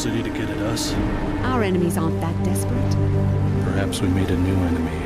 city to get at us? Our enemies aren't that desperate. Perhaps we made a new enemy.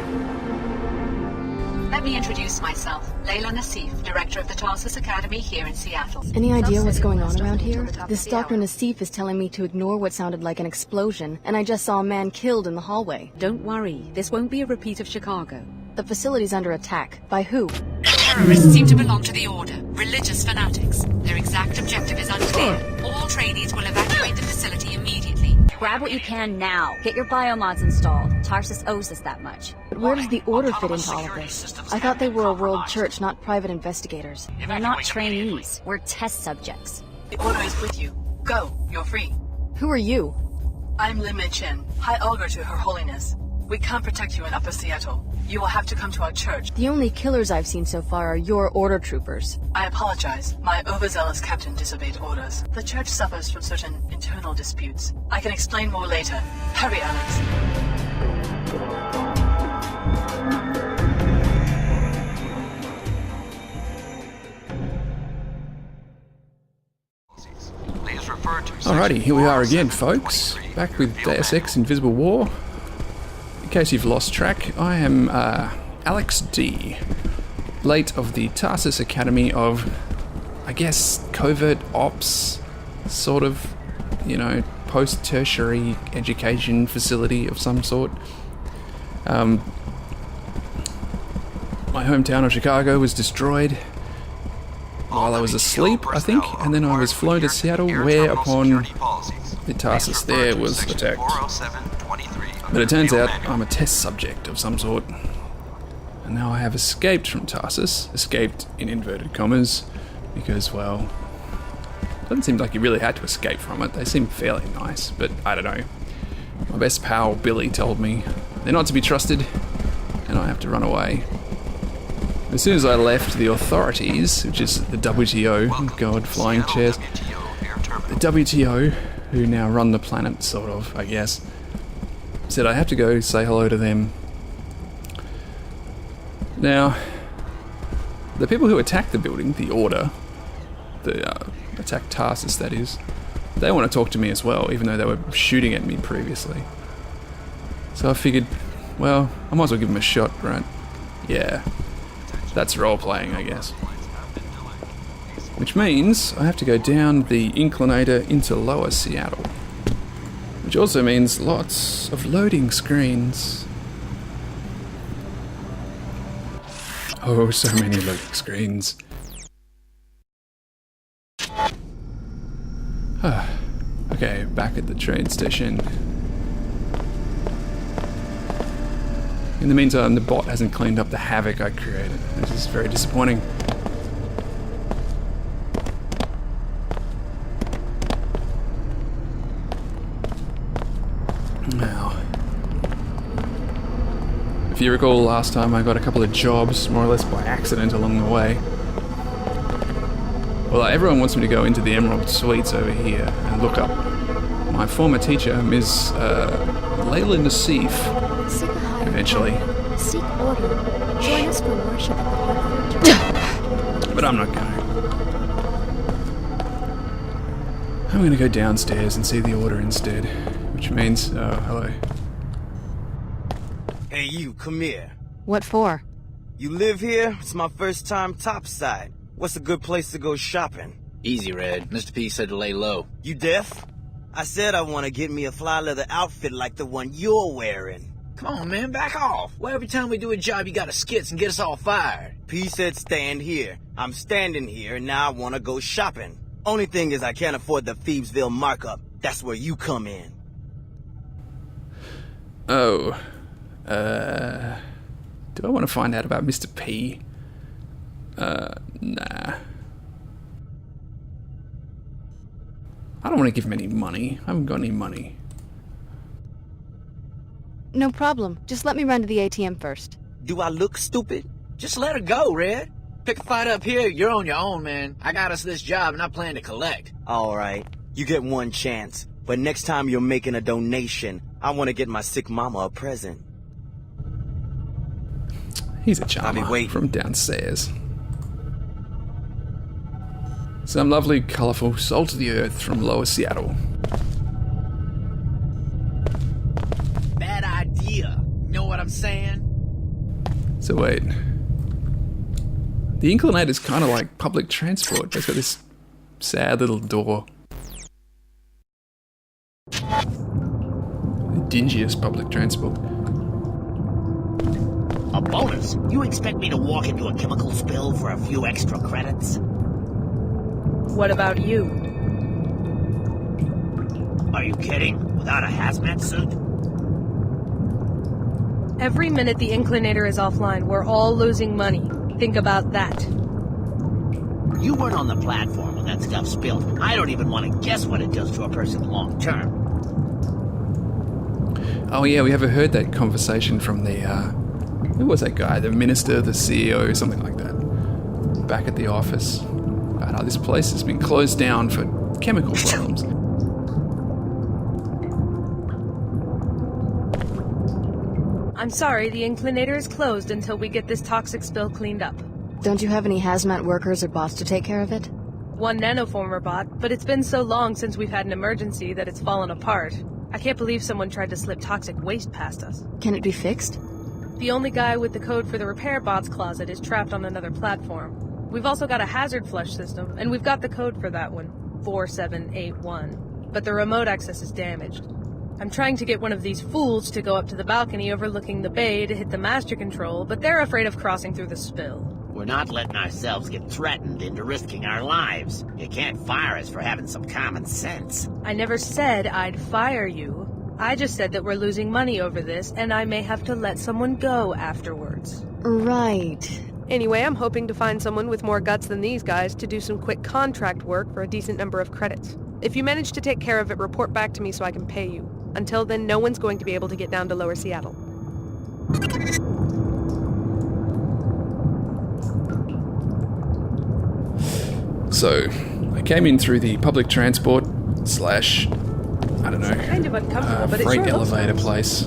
Let me introduce myself. Layla Nassif, Director of the Tarsus Academy here in Seattle. Any idea what's going on around here? This Dr. Nassif is telling me to ignore what sounded like an explosion, and I just saw a man killed in the hallway. Don't worry, this won't be a repeat of Chicago. The facility's under attack. By who? Terrorists seem to belong to the Order, religious fanatics. Their exact objective is unclear. All trainees will evacuate the facility immediately. Grab what you can now. Get your biomods installed. Tarsus owes us that much. But where does the Order fit into all of this? I thought they were a world church, not private investigators. We're not trainees. We're test subjects. The Order is with you. Go. You're free. Who are you? I'm Lim Chen, High Augur to Her Holiness. We can't protect you in Upper Seattle. You will have to come to our church. The only killers I've seen so far are your Order troopers. I apologize. My overzealous captain disobeyed orders. The church suffers from certain internal disputes. I can explain more later. Hurry, Alex. Alrighty, here we are again, folks. Back with Deus Ex Invisible War. In case you've lost track, I am Alex D, late of the Tarsus Academy of, I guess, covert ops, sort of, you know, post-tertiary education facility of some sort. My hometown of Chicago was destroyed while I was asleep, I think, and then I was flown to Seattle, whereupon the Tarsus there was attacked. But it turns out I'm a test subject of some sort. And now I have escaped from Tarsus, escaped in inverted commas, because, well, it doesn't seem like you really had to escape from it. They seem fairly nice, but I don't know. My best pal, Billy, told me they're not to be trusted, and I have to run away. As soon as I left, the authorities, which is the WTO, God, flying chairs, the WTO, who now run the planet, sort of, I guess, said I have to go say hello to them. Now, the people who attacked the building, the Order, attacked Tarsus, that is, they want to talk to me as well, even though they were shooting at me previously. So I figured, well, I might as well give them a shot, right? Yeah. That's role-playing, I guess. Which means I have to go down the inclinator into Lower Seattle. Which also means lots of loading screens. Oh, so many loading screens. Okay, back at the train station. In the meantime, the bot hasn't cleaned up the havoc I created. This is very disappointing. Now, if you recall last time, I got a couple of jobs, more or less by accident along the way. Well, everyone wants me to go into the Emerald Suites over here and look up my former teacher, Ms. Layla Nassif, eventually. Seek order. Join us for worship at the heart. But I'm not going. I'm going to go downstairs and see the Order instead, which means, hello. Hey you, come here. What for? You live here? It's my first time topside. What's a good place to go shopping? Easy, Red. Mr. P said to lay low. You deaf? I said I want to get me a fly leather outfit like the one you're wearing. Come on, man, back off. Why every time we do a job you gotta skits and get us all fired? P said stand here. I'm standing here and now I want to go shopping. Only thing is I can't afford the Phoebesville markup. That's where you come in. Oh. Do I want to find out about Mr. P? Nah. I don't want to give him any money. I haven't got any money. No problem. Just let me run to the ATM first. Do I look stupid? Just let her go, Red. Pick a fight up here, you're on your own, man. I got us this job and I plan to collect. Alright, you get one chance. But next time you're making a donation, I want to get my sick mama a present. He's a charmer from downstairs. Some lovely, colourful, salt of the earth from Lower Seattle. I'm saying? So wait. The Inclinator's kind of like public transport. It's got this sad little door. The dingiest public transport. A bonus? You expect me to walk into a chemical spill for a few extra credits? What about you? Are you kidding? Without a hazmat suit? Every minute the Inclinator is offline, we're all losing money. Think about that. You weren't on the platform when that stuff spilled. I don't even want to guess what it does to a person long term. Oh yeah, we haven't heard that conversation from the, who was that guy? The minister, the CEO, something like that. Back at the office. About how this place has been closed down for chemical problems. I'm sorry, the Inclinator is closed until we get this toxic spill cleaned up. Don't you have any hazmat workers or bots to take care of it? One nanoformer bot, but it's been so long since we've had an emergency that it's fallen apart. I can't believe someone tried to slip toxic waste past us. Can it be fixed? The only guy with the code for the repair bot's closet is trapped on another platform. We've also got a hazard flush system, and we've got the code for that one, 4781. But the remote access is damaged. I'm trying to get one of these fools to go up to the balcony overlooking the bay to hit the master control, but they're afraid of crossing through the spill. We're not letting ourselves get threatened into risking our lives. You can't fire us for having some common sense. I never said I'd fire you. I just said that we're losing money over this, and I may have to let someone go afterwards. Right. Anyway, I'm hoping to find someone with more guts than these guys to do some quick contract work for a decent number of credits. If you manage to take care of it, report back to me so I can pay you. Until then, no one's going to be able to get down to Lower Seattle. So, I came in through the public transport / I don't know, Kind of uncomfortable, but it freight sure looks elevator nice. place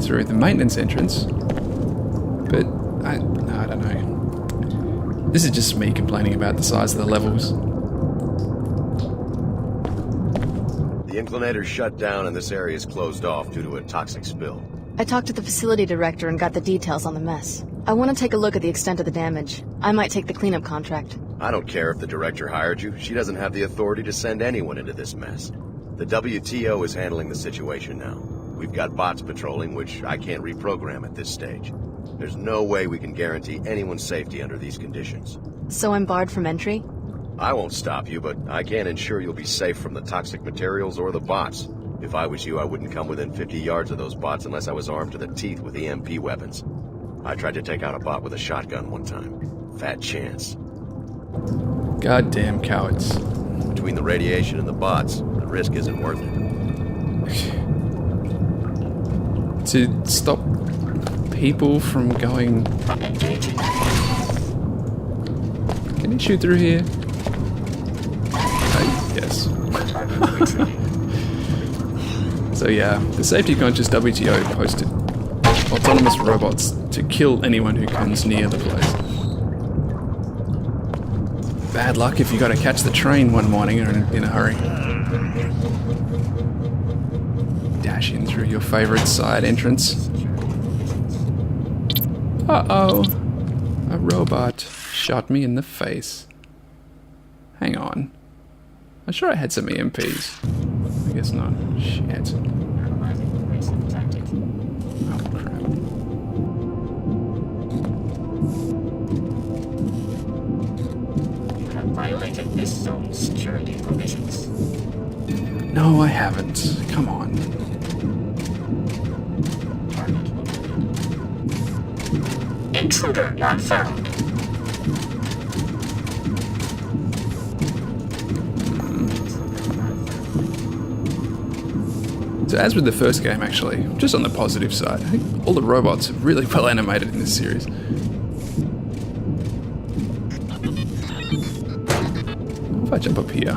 through the maintenance entrance. But I don't know. This is just me complaining about the size of the levels. The Inclinator's shut down and this area is closed off due to a toxic spill. I talked to the facility director and got the details on the mess. I want to take a look at the extent of the damage. I might take the cleanup contract. I don't care if the director hired you. She doesn't have the authority to send anyone into this mess. The WTO is handling the situation now. We've got bots patrolling, which I can't reprogram at this stage. There's no way we can guarantee anyone's safety under these conditions. So I'm barred from entry? I won't stop you, but I can't ensure you'll be safe from the toxic materials or the bots. If I was you, I wouldn't come within 50 yards of those bots unless I was armed to the teeth with EMP weapons. I tried to take out a bot with a shotgun one time. Fat chance. Goddamn cowards. Between the radiation and the bots, the risk isn't worth it. To stop people from going... Can you shoot through here? Yes. So yeah, the safety-conscious WTO posted autonomous robots to kill anyone who comes near the place. Bad luck if you gotta catch the train one morning or in a hurry. Dash in through your favorite side entrance. Uh-oh. A robot shot me in the face. Hang on. I'm sure I had some EMPs. I guess not. Shit. Oh, crap. You have violated this zone's security provisions. No, I haven't. Come on. Intruder not found. So as with the first game, actually, just on the positive side, I think all the robots are really well animated in this series. What if I jump up here?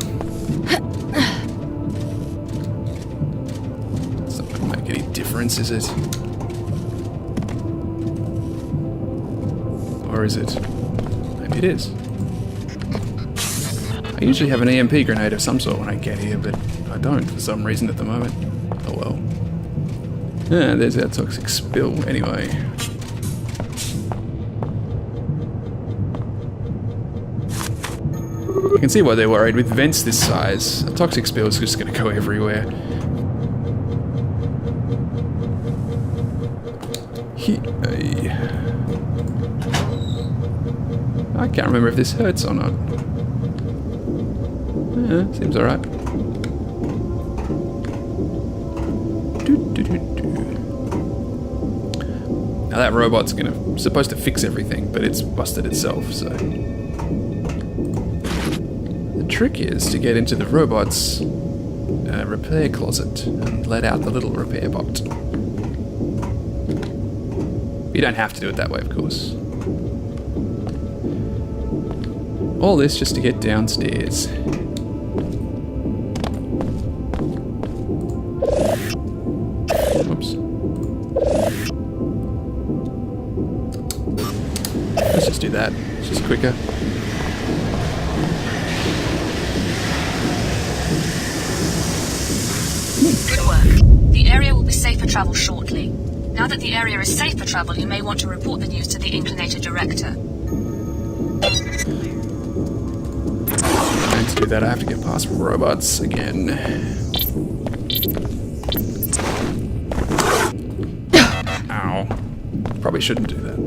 It's not going to make any difference, is it? Or is it? Maybe it is. I usually have an EMP grenade of some sort when I get here, but I don't for some reason at the moment. Oh well. Ah, there's our toxic spill anyway. I can see why they're worried. With vents this size, a toxic spill is just going to go everywhere. I can't remember if this hurts or not. Yeah, seems alright. Now that robot's supposed to fix everything, but it's busted itself, so... The trick is to get into the robot's repair closet and let out the little repair bot. You don't have to do it that way, of course. All this just to get downstairs. Oops. Let's just do that. It's just quicker. Good work. The area will be safe for travel shortly. Now that the area is safe for travel, you may want to report the news to the Inclinator Director. And to do that, I have to get past robots again. Ow. Probably shouldn't do that.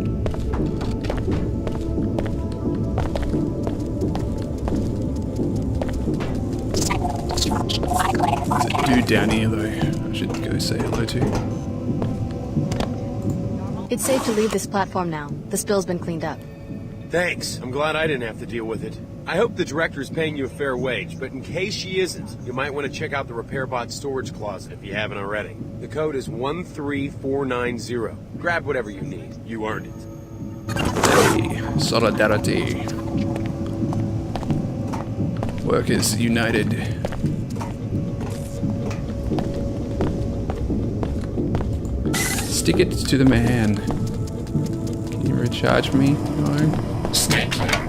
There's a dude down here, though. I should go say hello to. It's safe to leave this platform now. The spill's been cleaned up. Thanks. I'm glad I didn't have to deal with it. I hope the director's paying you a fair wage, but in case she isn't, you might want to check out the repair bot storage closet if you haven't already. The code is 13490. Grab whatever you need. You earned it. Hey, solidarity. Workers united. Stick it to the man. Can you recharge me? No.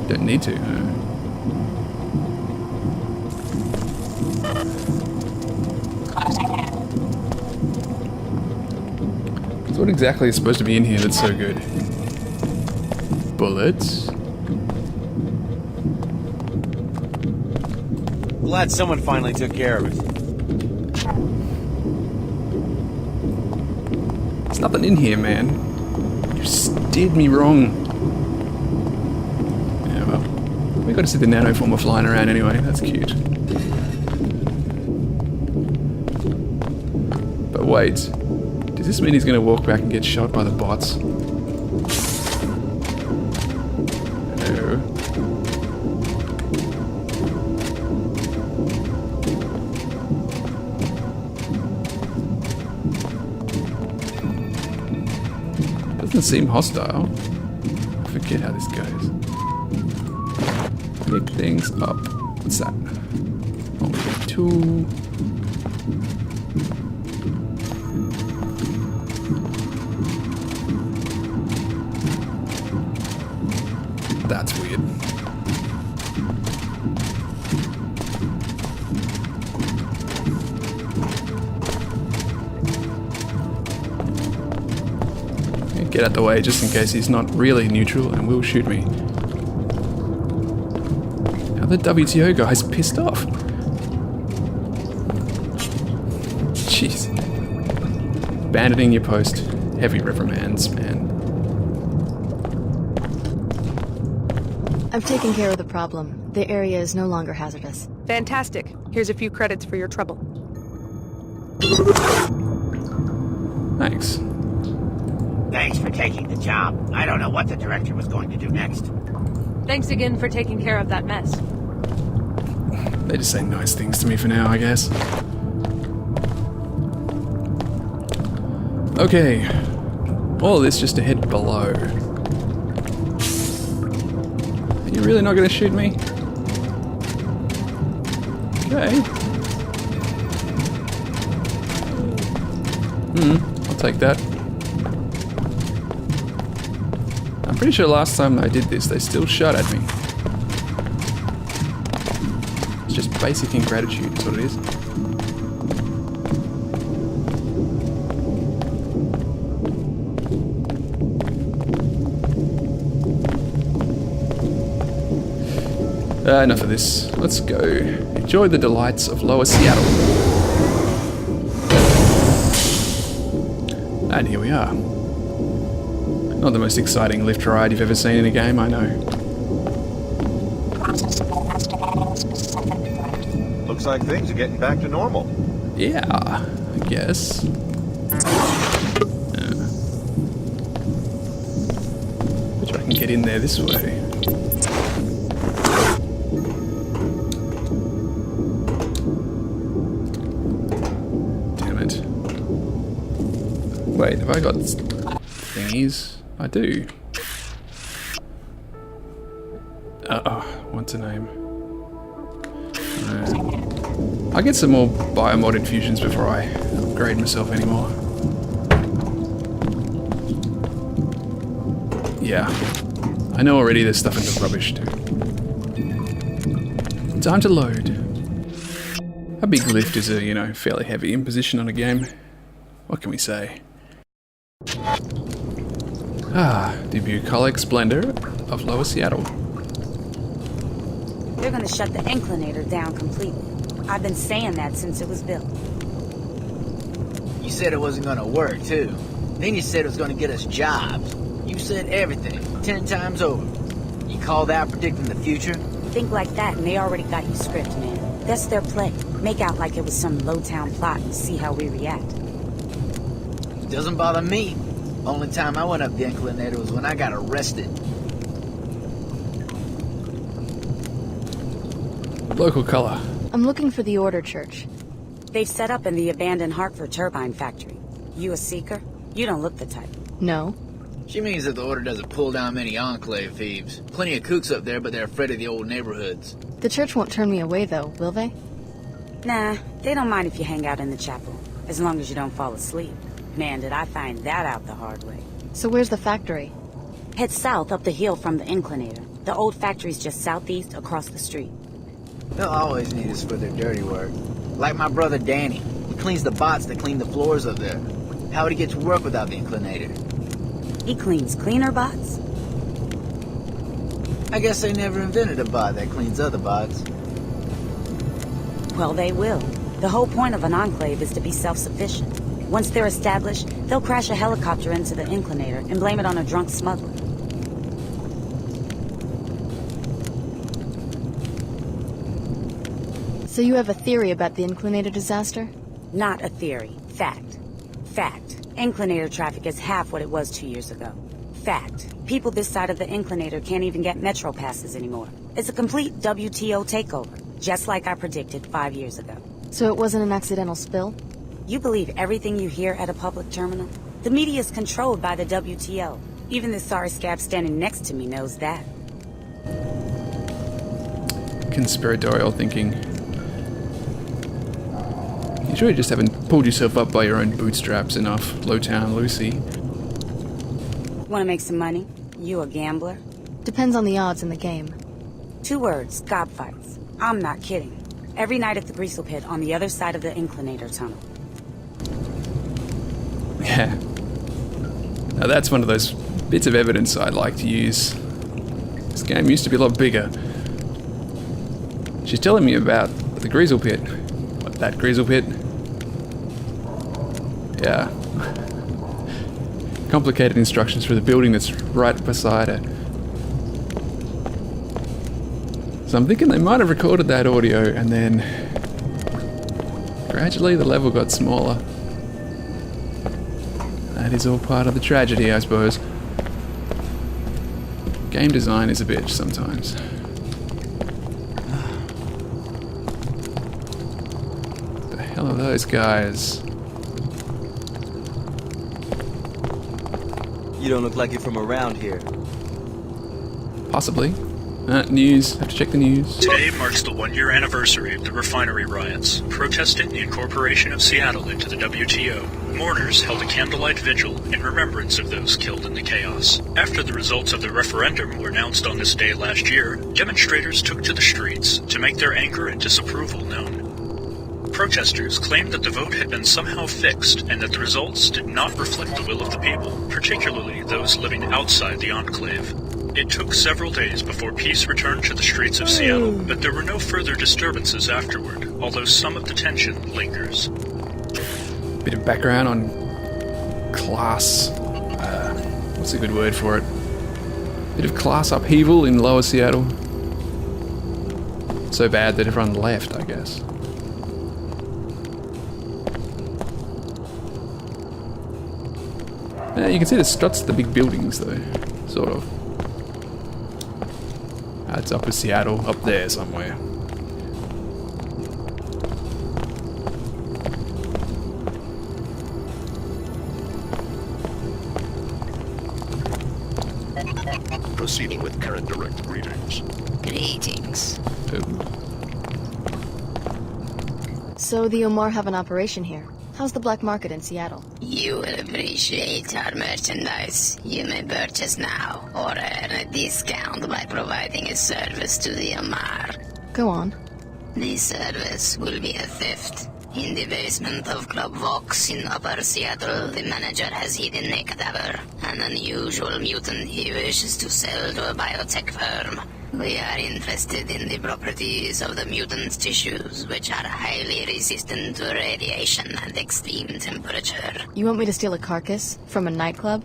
Don't need to. No. So what exactly is supposed to be in here that's so good? Bullets? Glad someone finally took care of it. There's nothing in here, man. You steered me wrong. Yeah, well, we got to see the nanoformer flying around anyway. That's cute. But wait, does this mean he's going to walk back and get shot by the bots? No. Doesn't seem hostile. I forget how this goes. Pick things up. What's that? Only 2. That's weird. Get out the way just in case he's not really neutral and will shoot me. Now the WTO guy's pissed off. Jeez. Abandoning your post. Heavy reprimands, man. I've taken care of the problem. The area is no longer hazardous. Fantastic. Here's a few credits for your trouble. Thanks. Thanks for taking the job. I don't know what the director was going to do next. Thanks again for taking care of that mess. They just say nice things to me for now, I guess. Okay. All this just to head below. Are you really not going to shoot me? Okay. I'll take that. I'm pretty sure last time I did this, they still shot at me. It's just basic ingratitude, is what it is. Enough of this. Let's go. Enjoy the delights of Lower Seattle. And here we are. Not the most exciting lift ride you've ever seen in a game, I know. Looks like things are getting back to normal. Yeah, I guess. Bet you I can get in there this way. Damn it. Wait, have I got thingies? I do. What's a name? I'll get some more biomod infusions before I upgrade myself anymore. Yeah. I know already there's stuff in the rubbish too. Time to load. A big lift is a, fairly heavy imposition on a game. What can we say? The bucolic splendor of Lower Seattle. They're gonna shut the Inclinator down completely. I've been saying that since it was built. You said it wasn't gonna work, too. Then you said it was gonna get us jobs. You said everything, 10 times over. You call that predicting the future? Think like that and they already got you script, man. That's their play. Make out like it was some low-town plot and see how we react. Doesn't bother me. Only time I went up the Inclinator was when I got arrested. Local color. I'm looking for the Order Church. They've set up in the abandoned Hartford turbine factory. You a seeker? You don't look the type. No. She means that the Order doesn't pull down many Enclave thieves. Plenty of kooks up there, but they're afraid of the old neighborhoods. The church won't turn me away, though, will they? Nah, they don't mind if you hang out in the chapel, as long as you don't fall asleep. Man, did I find that out the hard way. So where's the factory? Head south up the hill from the Inclinator. The old factory's just southeast across the street. They'll always need us for their dirty work. Like my brother Danny. He cleans the bots that clean the floors up there. How would he get to work without the Inclinator? He cleans cleaner bots? I guess they never invented a bot that cleans other bots. Well, they will. The whole point of an enclave is to be self-sufficient. Once they're established, they'll crash a helicopter into the Inclinator and blame it on a drunk smuggler. So you have a theory about the Inclinator disaster? Not a theory. Fact. Fact. Inclinator traffic is half what it was 2 years ago. Fact. People this side of the Inclinator can't even get metro passes anymore. It's a complete WTO takeover, just like I predicted 5 years ago. So it wasn't an accidental spill? You believe everything you hear at a public terminal? The media is controlled by the WTO. Even the sorry scab standing next to me knows that. Conspiratorial thinking. You sure you just haven't pulled yourself up by your own bootstraps enough, Lowtown Lucy? Want to make some money? You a gambler? Depends on the odds in the game. 2 words, gob fights. I'm not kidding. Every night at the Greasel Pit on the other side of the Inclinator tunnel. Yeah. Now that's one of those bits of evidence I'd like to use. This game used to be a lot bigger. She's telling me about the Greasel Pit. What, that Greasel Pit? Yeah. Complicated instructions for the building that's right beside her. So I'm thinking they might have recorded that audio and then gradually the level got smaller. That is all part of the tragedy, I suppose. Game design is a bitch sometimes. The hell are those guys? You don't look like you're from around here. Possibly. News. Have to check the news. Today marks the 1-year anniversary of the refinery riots, protesting the incorporation of Seattle into the WTO. Mourners held a candlelight vigil in remembrance of those killed in the chaos. After the results of the referendum were announced on this day last year, demonstrators took to the streets to make their anger and disapproval known. Protesters claimed that the vote had been somehow fixed and that the results did not reflect the will of the people, particularly those living outside the enclave. It took several days before peace returned to the streets of Seattle, but there were no further disturbances afterward, although some of the tension lingers. Bit of background on class. What's a good word for it? Bit of class upheaval in Lower Seattle. So bad that everyone left, I guess. You can see the struts of the big buildings, though. Sort of. It's upper Seattle, up there somewhere. Proceeding with current direct greetings. Greetings. So the Omar have an operation here. How's the black market in Seattle? You will appreciate our merchandise. You may purchase now or earn a discount by providing a service to the Omar. Go on. The service will be a theft. In the basement of Club Vox in Upper Seattle, the manager has hidden a cadaver, an unusual mutant he wishes to sell to a biotech firm. We are interested in the properties of the mutant tissues, which are highly resistant to radiation and extreme temperature. You want me to steal a carcass from a nightclub?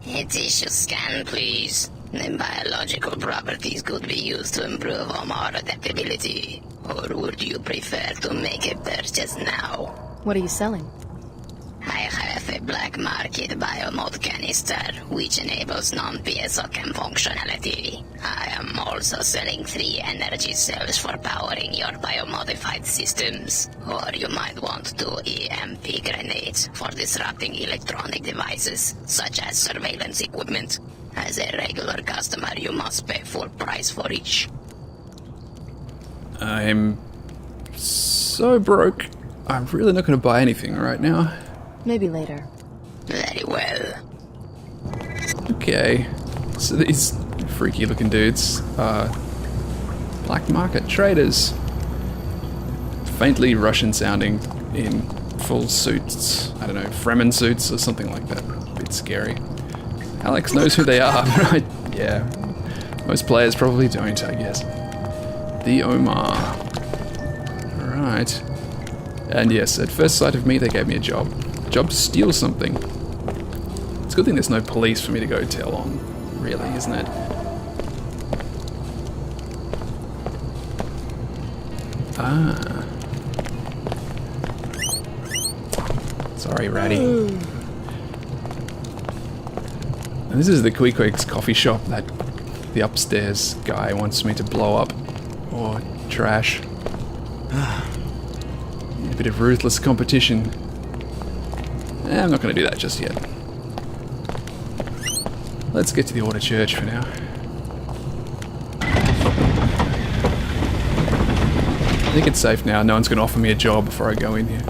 A tissue scan, please. The biological properties could be used to improve Omar adaptability. Or would you prefer to make a purchase now? What are you selling? I have a black market biomod canister, which enables non-PSOChem functionality. I am also selling 3 energy cells for powering your biomodified systems. Or you might want 2 EMP grenades for disrupting electronic devices, such as surveillance equipment. As a regular customer, you must pay full price for each. I'm so broke. I'm really not going to buy anything right now. Maybe later. Very well. Okay. So these freaky looking dudes are black market traders. Faintly Russian sounding in full suits. I don't know, Fremen suits or something like that. A bit scary. Alex knows who they are, right? Yeah. Most players probably don't, I guess. The Omar. Alright. And yes, at first sight of me, they gave me a job. Job to steal something. It's a good thing there's no police for me to go tell on, really, isn't it? Ah. Sorry, Ratty. And this is the Queequeg's coffee shop that the upstairs guy wants me to blow up. Or trash. A bit of ruthless competition. I'm not going to do that just yet. Let's get to the Order Church for now. I think it's safe now. No one's going to offer me a job before I go in here.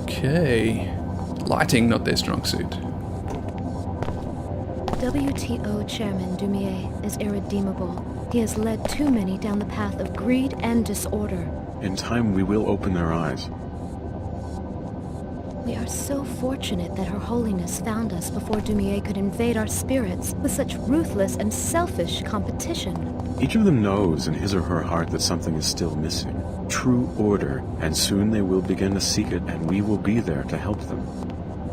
Okay. Lighting, not their strong suit. WTO Chairman Dumier is irredeemable. He has led too many down the path of greed and disorder. In time, we will open their eyes. We are so fortunate that Her Holiness found us before Dumier could invade our spirits with such ruthless and selfish competition. Each of them knows in his or her heart that something is still missing. True order, and soon they will begin to seek it, and we will be there to help them.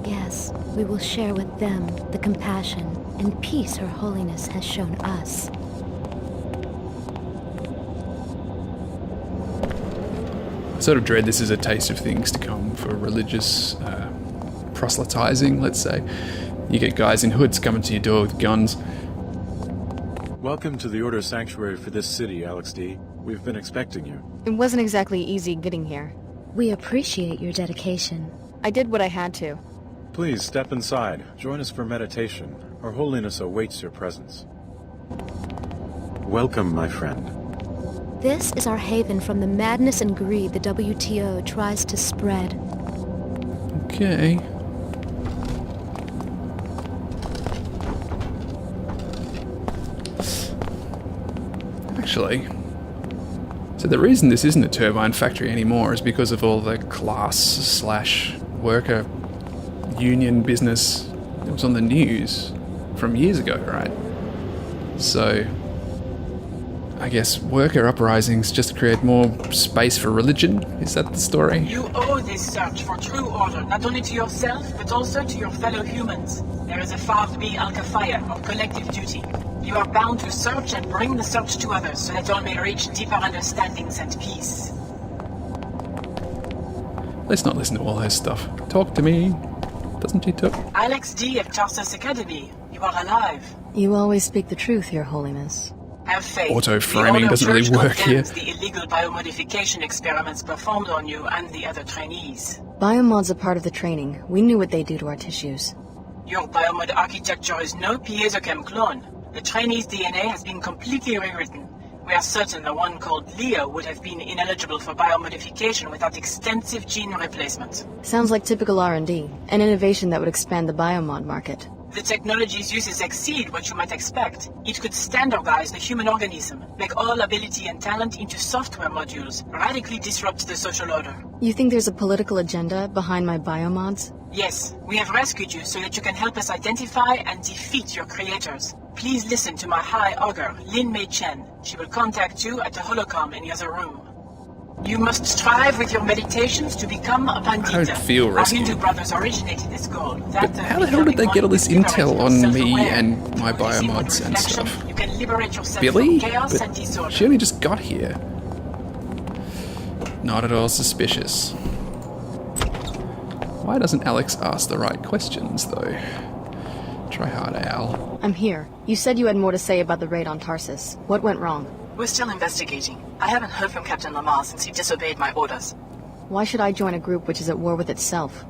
Yes, we will share with them the compassion and peace Her Holiness has shown us. I sort of dread this is a taste of things to come for religious proselytizing, let's say. You get guys in hoods coming to your door with guns. Welcome to the Order Sanctuary for this city, Alex D. We've been expecting you. It wasn't exactly easy getting here. We appreciate your dedication. I did what I had to. Please step inside. Join us for meditation. Her Holiness awaits your presence. Welcome, my friend. This is our haven from the madness and greed the WTO tries to spread. Okay. Actually, so the reason this isn't a turbine factory anymore is because of all the class/worker union business that was on the news from years ago, right? So, I guess worker uprisings just to create more space for religion? Is that the story? You owe this search for true order, not only to yourself, but also to your fellow humans. There is a 5B Al-Kafaya, or collective duty. You are bound to search and bring the search to others, so that all may reach deeper understandings and peace. Let's not listen to all her stuff. Talk to me. Doesn't she talk? Alex D. of Tarsus Academy, you are alive. You always speak the truth, Your Holiness. Have faith. Auto-framing doesn't really work here. The illegal biomodification experiments performed on you and the other trainees. Biomods are part of the training. We knew what they do to our tissues. Your biomod architecture is no piezochem clone. The trainee's DNA has been completely rewritten. We are certain the one called Leo would have been ineligible for biomodification without extensive gene replacement. Sounds like typical R&D, an innovation that would expand the biomod market. The technology's uses exceed what you might expect. It could standardize the human organism, make all ability and talent into software modules, radically disrupt the social order. You think there's a political agenda behind my biomods? Yes, we have rescued you so that you can help us identify and defeat your creators. Please listen to my High Augur, Lin Mei Chen. She will contact you at the Holocom in the other room. You must strive with your meditations to become a Pandita. I don't feel rescued. Our Hindu brothers originated this goal. But how the hell did they get all this intel on me and my biomods and stuff? You can liberate yourself Billy? from chaos and But disorder. she only just got here. Not at all suspicious. Why doesn't Alex ask the right questions, though? Try hard, Al. I'm here. You said you had more to say about the raid on Tarsus. What went wrong? We're still investigating. I haven't heard from Captain Lamar since he disobeyed my orders. Why should I join a group which is at war with itself?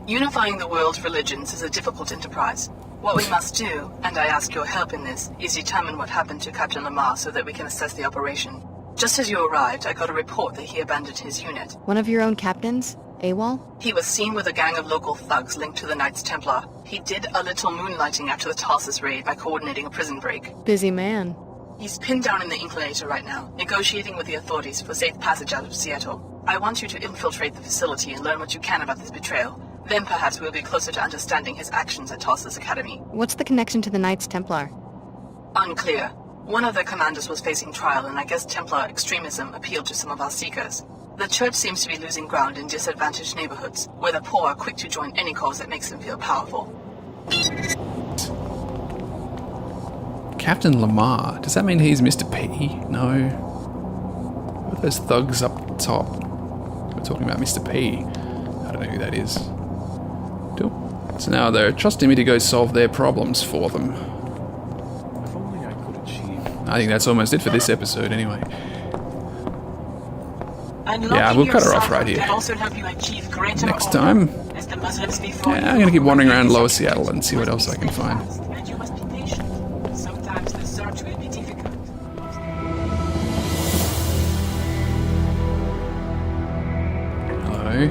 Unifying the world's religions is a difficult enterprise. What we must do, and I ask your help in this, is determine what happened to Captain Lamar so that we can assess the operation. Just as you arrived, I got a report that he abandoned his unit. One of your own captains? AWOL? He was seen with a gang of local thugs linked to the Knights Templar. He did a little moonlighting after the Tarsus raid by coordinating a prison break. Busy man. He's pinned down in the Inclinator right now, negotiating with the authorities for safe passage out of Seattle. I want you to infiltrate the facility and learn what you can about this betrayal. Then perhaps we'll be closer to understanding his actions at Tarsus Academy. What's the connection to the Knights Templar? Unclear. One of their commanders was facing trial, and I guess Templar extremism appealed to some of our seekers. The church seems to be losing ground in disadvantaged neighborhoods, where the poor are quick to join any cause that makes them feel powerful. Captain Lamar. Does that mean he's Mr. P? No. What are those thugs up top? We're talking about Mr. P. I don't know who that is. Cool. So now they're trusting me to go solve their problems for them. If only I could achieve. I think that's almost it for this episode anyway. Yeah, we'll cut her off right here. Next time, yeah, I'm going to keep wandering around Lower Seattle and see what else I can find. Hello?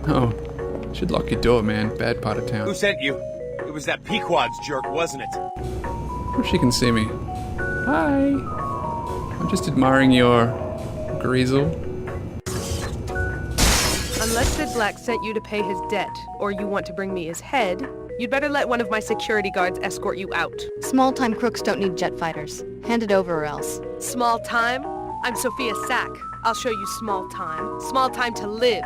Oh, should lock your door, man. Bad part of town. Who sent you? It was that Pequod's jerk, wasn't it? If she can see me. Hi! I'm just admiring your Greasel. Unless Sid Black sent you to pay his debt, or you want to bring me his head, you'd better let one of my security guards escort you out. Small-time crooks don't need jet fighters. Hand it over or else. Small time? I'm Sophia Sack. I'll show you small time. Small time to live.